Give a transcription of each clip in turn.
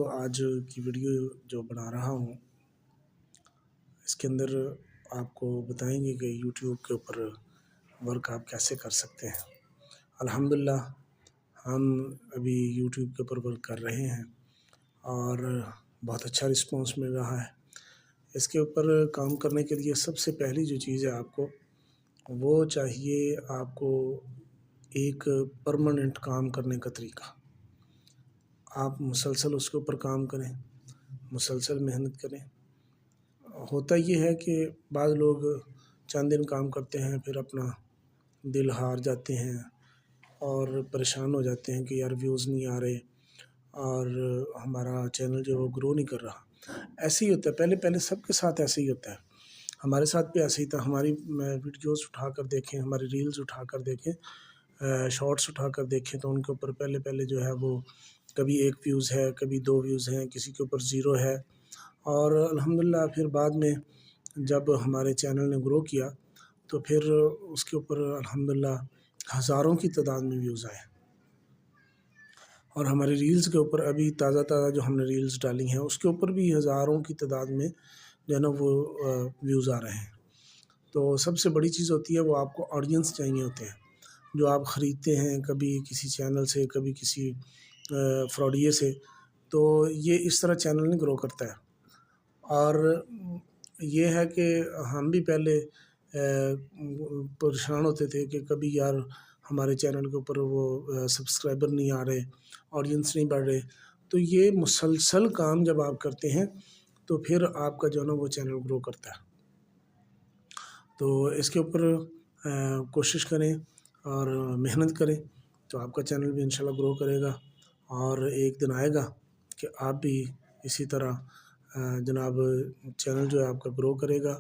तो आज की वीडियो जो बना रहा हूँ, इसके अंदर आपको बताएंगे कि यूट्यूब के ऊपर वर्क आप कैसे कर सकते हैं। अल्हम्दुलिल्लाह हम अभी यूट्यूब के ऊपर वर्क कर रहे हैं और बहुत अच्छा रिस्पांस मिल रहा है। इसके ऊपर काम करने के लिए सबसे पहली जो चीज़ है आपको वो चाहिए, आपको एक परमानेंट काम करने का तरीका। आप मुसलसल उसके ऊपर काम करें, मुसलसल मेहनत करें। होता ये है कि बाद लोग चंद दिन काम करते हैं, फिर अपना दिल हार जाते हैं और परेशान हो जाते हैं कि यार व्यूज़ नहीं आ रहे और हमारा चैनल जो है वो ग्रो नहीं कर रहा। ऐसे ही होता है, पहले पहले सबके साथ ऐसे ही होता है। हमारे साथ भी ऐसे ही था। हमारी वीडियोज़ उठाकर देखें, हमारी रील्स उठाकर देखें, शॉर्ट्स उठाकर देखें तो उनके ऊपर पहले पहले जो है वो कभी 1 व्यूज़ है, कभी 2 व्यूज़ हैं, किसी के ऊपर 0 है। और अल्हम्दुलिल्लाह फिर बाद में जब हमारे चैनल ने ग्रो किया तो फिर उसके ऊपर अल्हम्दुलिल्लाह हज़ारों की तादाद में व्यूज़ आए। और हमारी रील्स के ऊपर अभी ताज़ा जो हमने रील्स डाली हैं उसके ऊपर भी हज़ारों की तादाद में जो है ना वो व्यूज़ आ रहे हैं। तो सबसे बड़ी चीज़ होती है वो आपको ऑडियंस चाहिए होते हैं, जो आप ख़रीदते हैं कभी किसी चैनल से, कभी किसी फ्रॉडिये से। तो ये इस तरह चैनल नहीं ग्रो करता है। और ये है कि हम भी पहले परेशान होते थे कि कभी यार हमारे चैनल के ऊपर वो सब्सक्राइबर नहीं आ रहे, ऑडियंस नहीं बढ़ रहे। तो ये मुसलसल काम जब आप करते हैं तो फिर आपका जो है ना वो चैनल ग्रो करता है। तो इसके ऊपर कोशिश करें और मेहनत करें तो आपका चैनल भी इंशाल्लाह ग्रो करेगा। और एक दिन आएगा कि आप भी इसी तरह जनाब चैनल जो है आपका ग्रो करेगा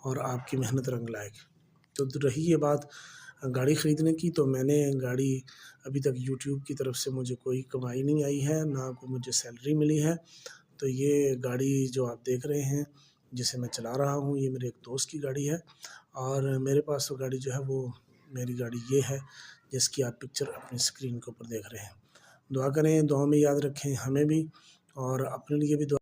और आपकी मेहनत रंग लाएगी। तो रही ये बात गाड़ी ख़रीदने की, तो मैंने गाड़ी अभी तक यूट्यूब की तरफ से मुझे कोई कमाई नहीं आई है, ना कोई मुझे सैलरी मिली है। तो ये गाड़ी जो आप देख रहे हैं जिसे मैं चला रहा हूँ, ये मेरे एक दोस्त की गाड़ी है और मेरे पास तो गाड़ी जो है वो मेरी गाड़ी ये है जिसकी आप पिक्चर अपनी स्क्रीन के ऊपर देख रहे हैं। दुआ करें, दुआ में याद रखें हमें भी और अपने लिए भी दुआ